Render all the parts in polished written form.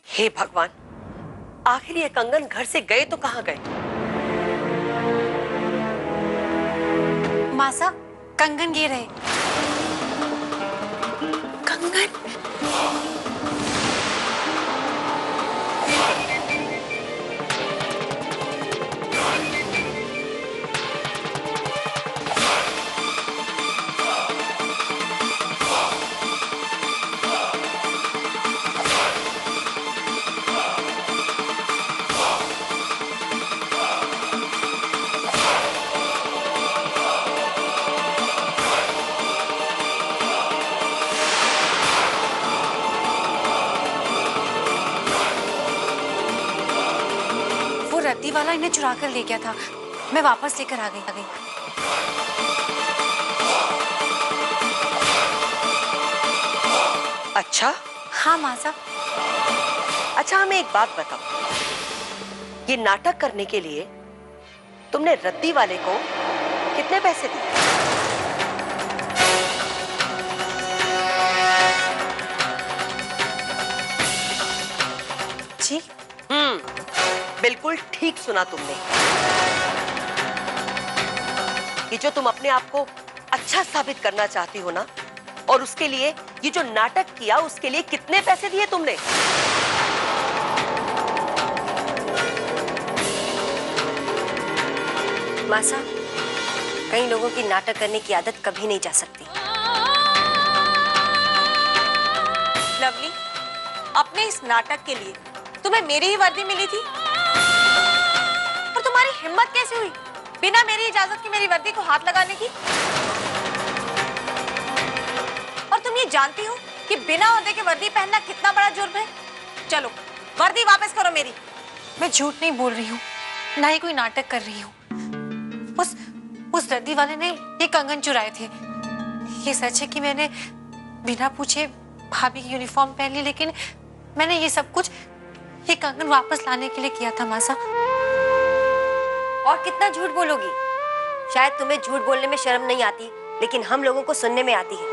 हे भगवान, आखिर ये कंगन घर से गए तो कहाँ गए? मासा, कंगन गिर रहे। कंगन? रद्दी वाला इन्हें चुरा कर ले गया था, मैं वापस लेकर आ गई। अच्छा? हाँ मासा। अच्छा, हमें एक बात बताओ, ये नाटक करने के लिए तुमने रद्दी वाले को कितने पैसे दिए? जी? बिल्कुल ठीक सुना तुमने। ये जो तुम अपने आप को अच्छा साबित करना चाहती हो ना, और उसके लिए ये जो नाटक किया, उसके लिए कितने पैसे दिए तुमने? मासा, कई लोगों की नाटक करने की आदत कभी नहीं जा सकती। लवली, अपने इस नाटक के लिए तुम्हें मेरी ही वर्दी मिली थी, पर तुम्हारी हिम्मत कैसे हुई बिना मेरी इजाजत के मेरी वर्दी को हाथ लगाने की? और तुम ये जानती हो कि बिना ओहदे के वर्दी पहनना कितना बड़ा जुर्म है? चलो, वर्दी वापस करो मेरी। मैं झूठ नहीं बोल रही हूँ, ना ही कोई नाटक कर रही हूँ। उस रद्दी वाले ने ये कंगन चुराए थे। ये सच है कि मैंने बिना पूछे भाभी की यूनिफॉर्म पहन ली, लेकिन मैंने ये सब कुछ ये कंगन वापस लाने के लिए किया था मासा। और कितना झूठ बोलोगी? शायद तुम्हें झूठ बोलने में शर्म नहीं आती, लेकिन हम लोगों को सुनने में आती है।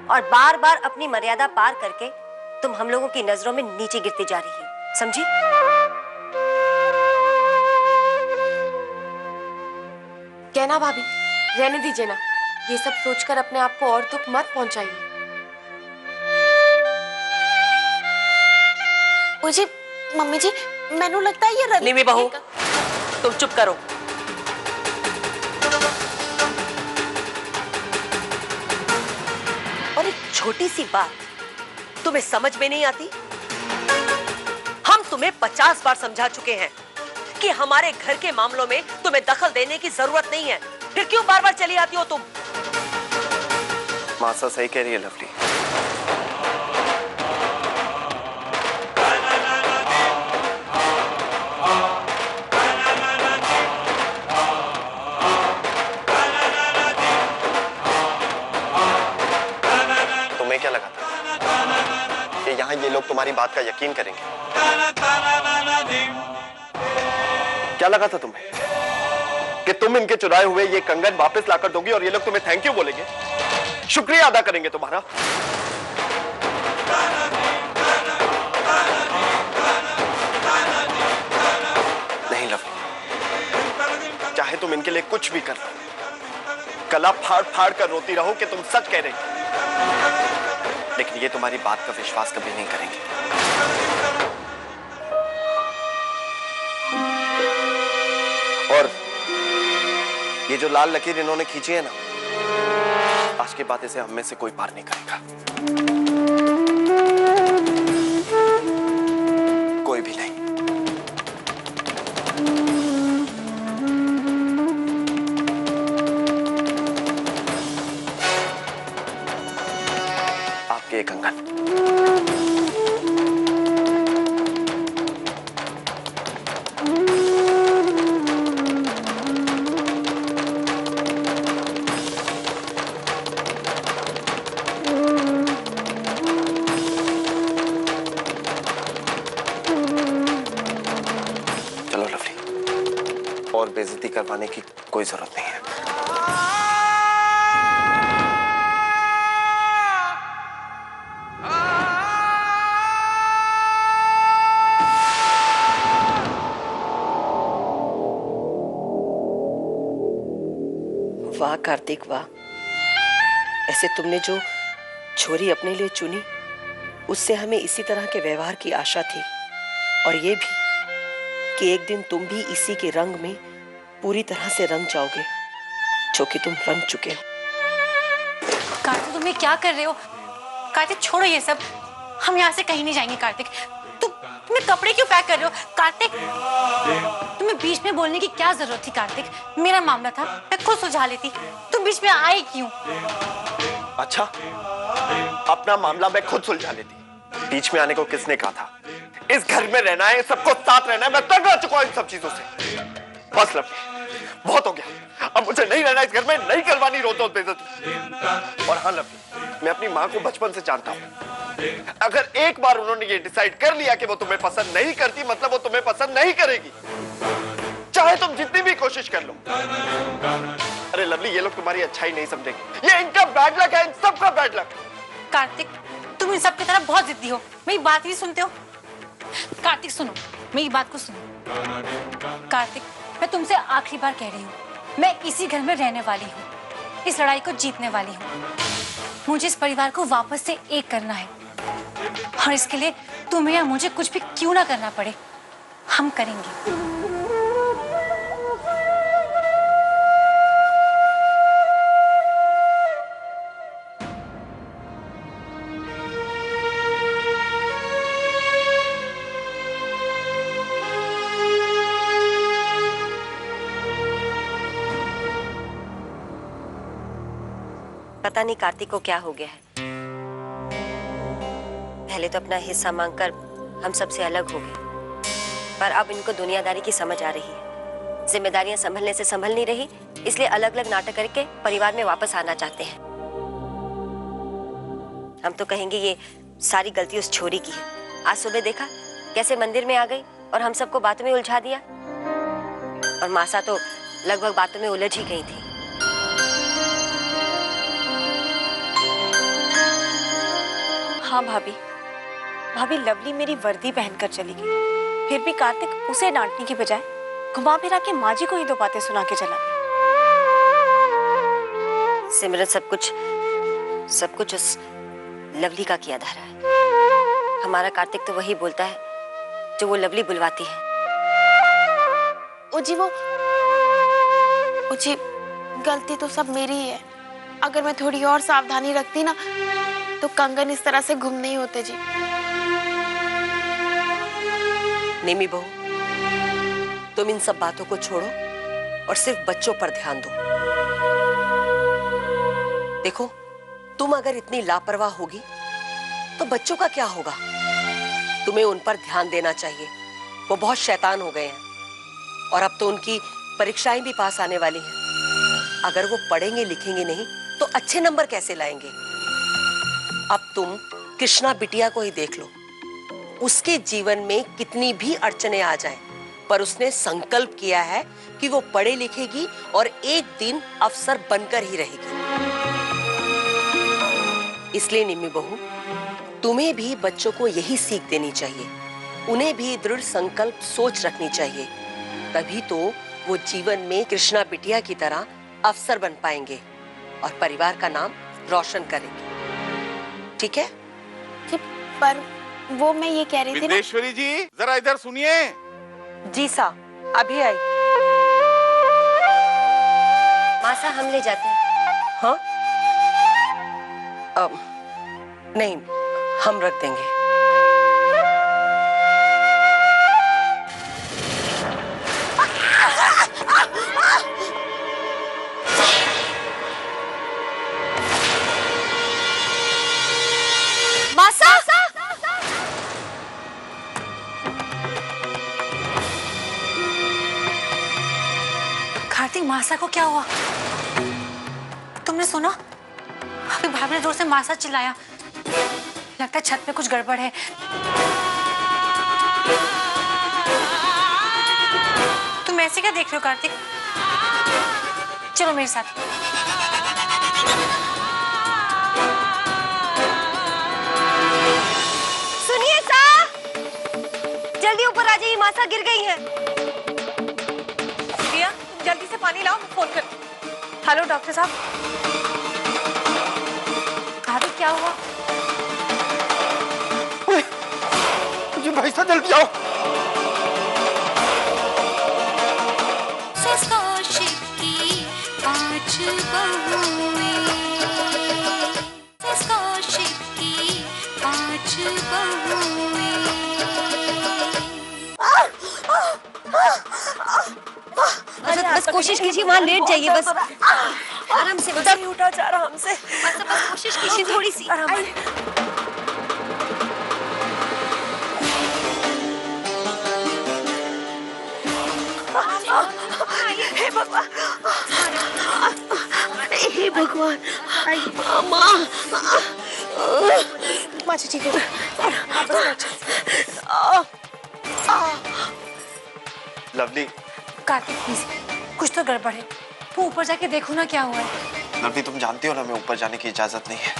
और बार बार अपनी मर्यादा पार करके तुम हम लोगों की नजरों में नीचे गिरती जा रही हो, समझी? क्या ना भाभी, रहने दीजिए ना, ये सब सोचकर अपने आप को और दुख मत पहुंचाइए। मुझे मम्मी जी, मैनू लगता है ये रद्दी निमी बहू, तुम चुप करो। और एक छोटी सी बात तुम्हें समझ में नहीं आती? हम तुम्हें 50 बार समझा चुके हैं कि हमारे घर के मामलों में तुम्हें दखल देने की जरूरत नहीं है, फिर क्यों बार बार चली आती हो तुम? मासा सही कह रही है लवली। तुम्हें क्या लगा था कि यहाँ ये लोग तुम्हारी बात का यकीन करेंगे? क्या लगा था तुम्हें कि तुम इनके चुराए हुए ये कंगन वापस लाकर दोगी और ये लोग तुम्हें थैंक यू बोलेंगे, शुक्रिया अदा करेंगे तुम्हारा? नहीं लवली, चाहे तुम इनके लिए कुछ भी कर लो, गला फाड़ फाड़ कर रोती रहो कि तुम सच कह रही हो, लेकिन ये तुम्हारी बात का विश्वास कभी नहीं करेंगे। और ये जो लाल लकीर इन्होंने खींची है ना, आज के बाद इसे हम में से कोई पार नहीं करेगा, कोई भी नहीं। आपके एक कंगन। और बेइज्जती करवाने की कोई जरूरत नहीं है। वाह कार्तिक वाह, ऐसे तुमने जो छोरी अपने लिए चुनी उससे हमें इसी तरह के व्यवहार की आशा थी, और ये भी कि एक दिन तुम भी इसी के रंग में पूरी तरह से रंग जाओगे जो कि तुम रंग चुके हो। कार्तिक तुम ये क्या कर रहे हो? कार्तिक छोड़ो ये सब, हम यहाँ से कहीं नहीं जाएंगे। कार्तिक तुम्हें कपड़े क्यों पैक कर रहे हो? कार्तिक तुम्हें बीच में बोलने की क्या जरूरत थी? कार्तिक मेरा मामला था, मैं खुद सुलझा लेती, तुम बीच में आए क्यों? अच्छा, अपना मामला मैं खुद सुलझा लेती, बीच में आने को किसने कहा था? इस घर में रहना है, सबको साथ रहना है, मैं तंग आ चुका हूं इन सब चीजों से। बस लवली, बहुत हो गया, अब मुझे नहीं रहना इस घर में, नहीं करवानी रोज रोज बेइज्जती। और हाँ लवली, मैं अपनी माँ को बचपन से जानता हूँ, अगर एक बार उन्होंने ये डिसाइड कर लिया कि वो तुम्हें पसंद नहीं करती, मतलब वो तुम्हें पसंद नहीं करेगी, चाहे तुम जितनी भी कोशिश कर लो। अरे लवली, ये लोग तुम्हारी अच्छाई नहीं समझेंगे, ये इनका बैड लक है, इन सबका बैड लक। कार्तिक तुम इन सब की तरह बहुत जिद्दी हो, मेरी बात नहीं सुनते हो। कार्तिक सुनो, मेरी बात को सुनो। कार्तिक मैं तुमसे आखिरी बार कह रही हूँ, मैं इसी घर में रहने वाली हूँ, इस लड़ाई को जीतने वाली हूँ। मुझे इस परिवार को वापस से एक करना है, और इसके लिए तुम्हें या मुझे कुछ भी क्यों ना करना पड़े, हम करेंगे। पता नहीं कार्तिक को क्या हो गया है। पहले तो अपना हिस्सा मांगकर हम सबसे अलग हो गए, पर अब इनको दुनियादारी की समझ आ रही है। जिम्मेदारियां संभलने से संभल नहीं रही, इसलिए अलग अलग नाटक करके परिवार में वापस आना चाहते हैं। हम तो कहेंगे ये सारी गलती उस छोरी की है। आज सुबह देखा कैसे मंदिर में आ गई और हम सबको बातों में उलझा दिया, और मासा तो लगभग बातों में उलझ ही गई थी। हाँ भाभी, भाभी लवली मेरी वर्दी पहनकर चली गई, फिर भी कार्तिक उसे डांटने की बजाय घुमा फिरा के माँ जी को ही दो बातें सुना के चला गया। सिमरन सब कुछ उस लवली का किया धारा है। हमारा कार्तिक तो वही बोलता है जो वो लवली बुलवाती है। जी गलती तो सब मेरी ही है। अगर मैं थोड़ी और सावधानी रखती ना तो कंगन इस तरह से गुम नहीं होते जी। निमी बहू, तुम इन सब बातों को छोड़ो और सिर्फ बच्चों पर ध्यान दो। देखो, तुम अगर इतनी लापरवाह होगी तो बच्चों का क्या होगा? तुम्हें उन पर ध्यान देना चाहिए। वो बहुत शैतान हो गए हैं, और अब तो उनकी परीक्षाएं भी पास आने वाली हैं। अगर वो पढ़ेंगे लिखेंगे नहीं तो अच्छे नंबर कैसे लाएंगे? अब तुम कृष्णा बिटिया को ही देख लो। उसके जीवन में कितनी भी अड़चने आ जाएं, पर उसने संकल्प किया है कि वो पढ़े लिखेगी और एक दिन अफसर बनकर ही रहेगी। इसलिए निम्मी बहू, तुम्हें भी बच्चों को यही सीख देनी चाहिए। उन्हें भी दृढ़ संकल्प सोच रखनी चाहिए, तभी तो वो जीवन में कृष्णा बिटिया की तरह अफसर बन पाएंगे और परिवार का नाम रोशन करेंगे। ठीक है? पर वो मैं ये कह रही थी ना। विंदेश्वरी जी, जरा इधर सुनिए। जी सा, अभी आई। मासा हम ले जाते हैं। हाँ? नहीं, हम रख देंगे। कार्तिक, मासा को क्या हुआ? तुमने सुना? अभी भाभी ने जोर से मासा चिल्लाया। लगता है छत पे कुछ गड़बड़ है। तुम ऐसे क्या देख रहे हो कार्तिक? चलो मेरे साथ। सुनिए सा, जल्दी ऊपर आ जाइए, मासा गिर गई है। प्रिया, तुम जल्दी से पानी लाओ, मैं फोन कर। हेलो डॉक्टर साहब। भाभी क्या हुआ? जी भाई साहब जल्दी आओ। बस कोशिश कीजिए, वहाँ लेट जाइए, बस आराम से, बस दर्द उठा जा रहा हमसे। बस कोशिश कीजिए थोड़ी सी। हे भगवान, हे भगवान, माँ अच्छा ठीक है। लवली, कार्तिक प्लीज, कुछ तो गड़बड़ है। तू ऊपर जाके देखो ना क्या हुआ है। लवली तुम जानती हो ना मैं ऊपर जाने की इजाजत नहीं है।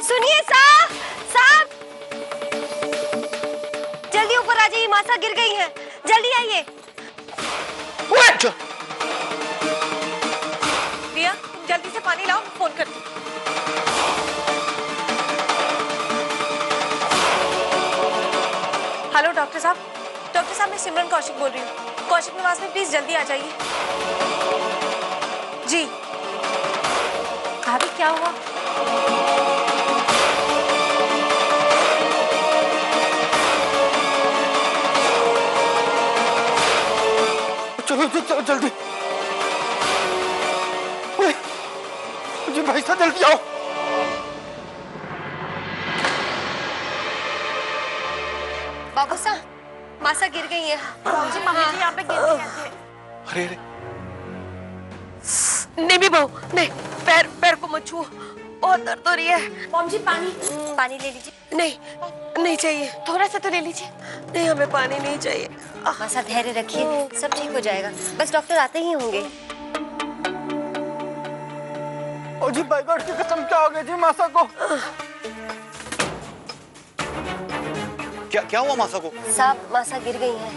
सुनिए साहब, साहब जल्दी ऊपर आ जाइए, मासा गिर गई है, जल्दी आइए। रिया, तुम जल्दी से पानी लाओ, फोन कर। हेलो डॉक्टर साहब। डॉक्टर साहब मैं सिमरन कौशिक बोल रही हूँ। कौशिक निवास में प्लीज जल्दी आ जाइए। जी। भाभी क्या हुआ? चलो चलो जल्दी। जी भाई साहब जल्दी आओ। बाबू साहब, मासा गिर गई है। जी मम्मी जी यहाँ पे गिर गई हैं। अरे अरे नहीं भी बहू, नहीं, पैर पैर को मत छुओ, बहुत दर्द हो रही है। मॉम जी पानी। पानी ले लीजिए। नहीं, नहीं चाहिए, थोड़ा सा तो ले लीजिए। नहीं हमें पानी नहीं चाहिए। मासा धैर्य रखिए, सब ठीक हो जाएगा, बस डॉक्टर आते ही होंगे। ओ जी भाई गॉड की कसम, क्या हो गया जी मासा को? क्या हुआ मासा को? साहब मासा गिर गई है।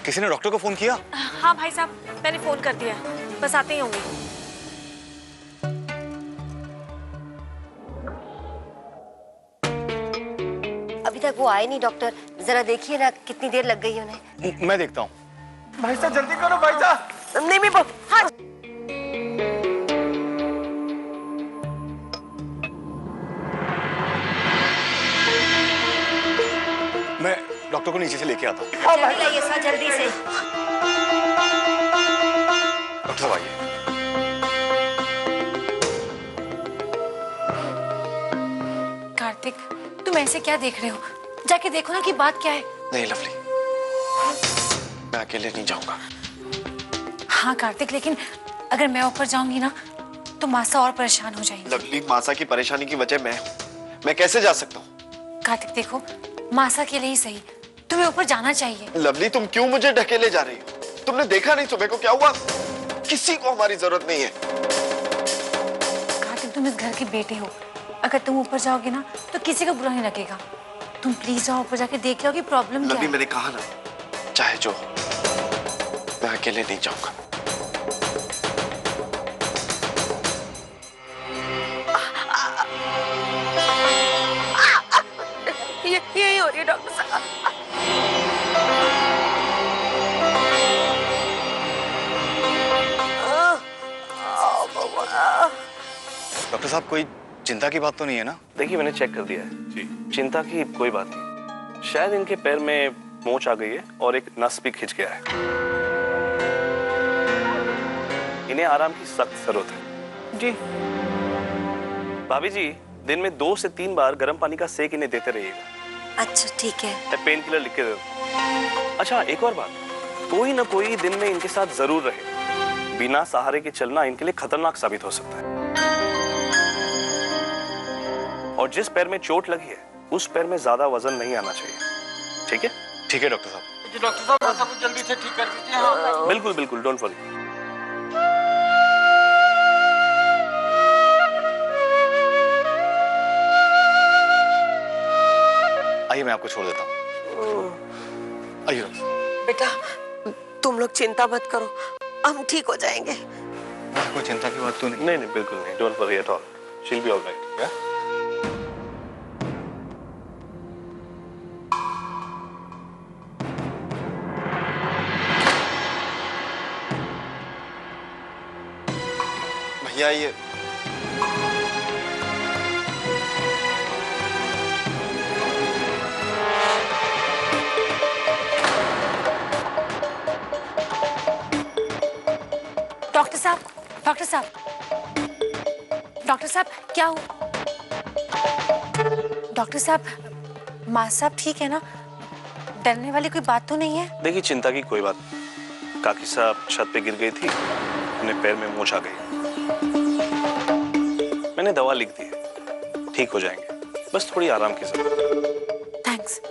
किसी ने डॉक्टर को फोन किया? हाँ भाई साहब, मैंने फोन कर दिया, बस आते ही होंगे। अभी तक वो आए नहीं डॉक्टर, जरा देखिए ना कितनी देर लग गई उन्हें। मैं देखता हूँ। भाई साहब जल्दी करो भाई साहब। नहीं भी बहू, हाँ मैं डॉक्टर को नीचे से लेके आता हूँ। जल्दी लाइए सर, जल्दी से। डॉक्टर साहब आइए। कार्तिक, तुम ऐसे क्या देख रहे हो? जाके देखो ना कि बात क्या है। नहीं लवली, मैं अकेले नहीं जाऊंगा। हाँ कार्तिक, लेकिन अगर मैं ऊपर जाऊंगी ना तो मासा और परेशान हो जाएगी। लवली, मासा की परेशानी की वजह मैं कैसे जा सकता हूँ? कार्तिक देखो, मासा के लिए ही सही, तुम्हें ऊपर जाना चाहिए। लवली तुम क्यों मुझे ढकेले जा रही हो? तुमने देखा नहीं सुबह को क्या हुआ? किसी को हमारी जरूरत नहीं है। कार्तिक तुम इस घर के बेटे हो, अगर तुम ऊपर जाओगे ना तो किसी को बुरा नहीं लगेगा। तुम प्लीज जाओ ऊपर जाके देख लो कि प्रॉब्लम क्या लवली है। मैंने कहा ना, चाहे जो हो, मैं अकेले नहीं जाऊंगा। यही हो रही है डॉक्टर साहब। डॉक्टर साहब कोई चिंता की बात तो नहीं है ना? देखिए मैंने चेक कर दिया है जी, चिंता की कोई बात नहीं। शायद इनके पैर में मोच आ गई है और एक नस भी खिंच गया है। इन्हें आराम की सख्त जरूरत है जी। भाभी जी, दिन में 2 से 3 बार गर्म पानी का सेक इन्हें देते रहिएगा। अच्छा ठीक है। पेन किलर लिख के दे दो। अच्छा एक और बात, कोई ना कोई दिन में इनके साथ जरूर रहे। बिना सहारे के चलना इनके लिए खतरनाक साबित हो सकता है। और जिस पैर में चोट लगी है उस पैर में ज्यादा वजन नहीं आना चाहिए। ठीक है? ठीक है डॉक्टर साहब। जी डॉक्टर साहब मासा को जल्दी से ठीक कर दीजिए। हाँ बिल्कुल बिल्कुल, डोंट वरी। आइए मैं आपको छोड़ देता हूँ। आइए डॉक्टर साहब। बेटा तुम लोग चिंता मत करो, हम ठीक हो जाएंगे। कोई चिंता की बात तो नहीं। नहीं नहीं बिल्कुल नहीं, don't worry at all, she will be alright. या भैया ये डॉक्टर साहब, डॉक्टर साहब, डॉक्टर साहब क्या हुआ? डॉक्टर साहब, माँ साहब ठीक है ना? डरने वाली कोई बात तो नहीं है? देखिए चिंता की कोई बात नहीं। काकी साहब छत पे गिर गई थी, उन्हें पैर में मोच आ गई। मैंने दवा लिख दी है, ठीक हो जाएंगे, बस थोड़ी आराम की जरूरत। थैंक्स।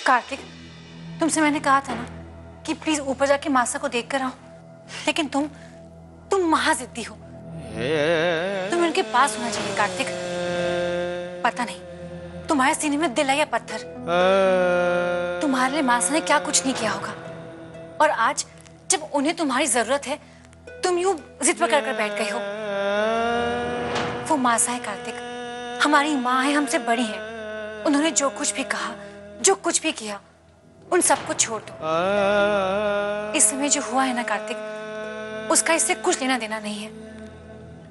कार्तिक, तुमसे मैंने कहा था ना कि प्लीज ऊपर जाके मासा को देख कर आओ, लेकिन तुम महाजिद्दी हो। तुम उनके पास होना चाहिए कार्तिक। पता नहीं तुम्हारे सीने में दिल है या पत्थर। तुम्हारे लिए मासा ने क्या कुछ नहीं किया होगा, और आज जब उन्हें तुम्हारी जरूरत है तुम यूं जिद पकड़ कर बैठ गए हो। वो मासा है कार्तिक, हमारी माँ है, हमसे बड़ी है। उन्होंने जो कुछ भी कहा, जो कुछ भी किया, उन सबको छोड़ दो। इस समय जो हुआ है ना कार्तिक, उसका इससे कुछ लेना देना नहीं है।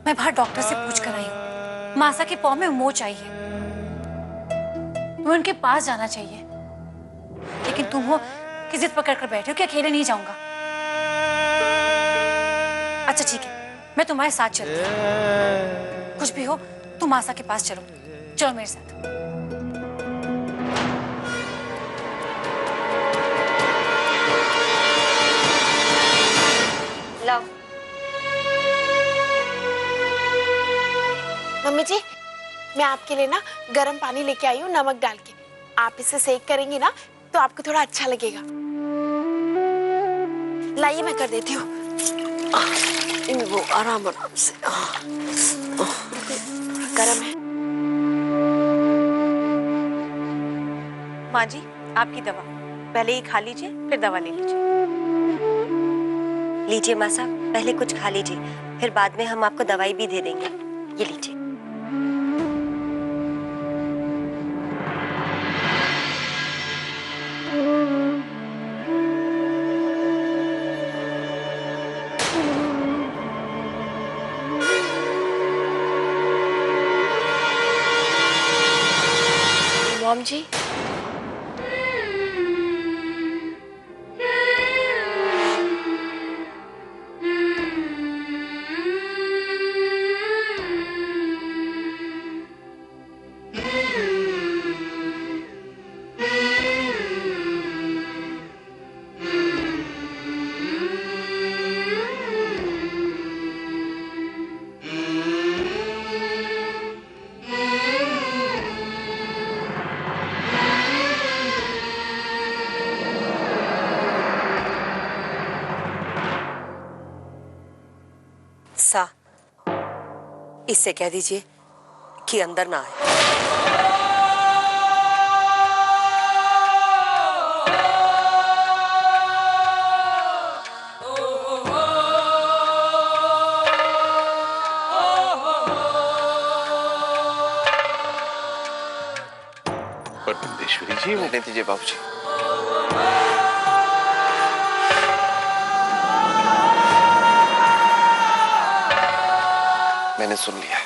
मैं बाहर डॉक्टर से पूछ कर आई हूँ, मासा के पाँव में मोच आई है। तुम्हें उनके पास जाना चाहिए, लेकिन तुम हो कि जिद पकड़ कर बैठे हो कि अकेले नहीं जाऊंगा। अच्छा ठीक है, मैं तुम्हारे साथ चलती हूँ। कुछ भी हो तुम मासा के पास चलो, चलो मेरे साथ। लाओ। मम्मी जी, मैं आपके लिए ना गर्म पानी लेके आई हूँ नमक डाल के। आप इसे सेक करेंगी ना तो आपको थोड़ा अच्छा लगेगा। लाइए मैं कर देती हूँ। वो आराम आराम से। गर्म है। माँ जी आपकी दवा, पहले ये खा लीजिए फिर दवा ले लीजिए। लीजिए माँ साहब, पहले कुछ खा लीजिए, फिर बाद में हम आपको दवाई भी दे देंगे। ये लीजिए। मॉम जी, सा इससे कह दीजिए कि अंदर ना आए। पर नंदेश्वरी जी, वो रहने दीजिए बाबूजी। मैंने सुन लिया है।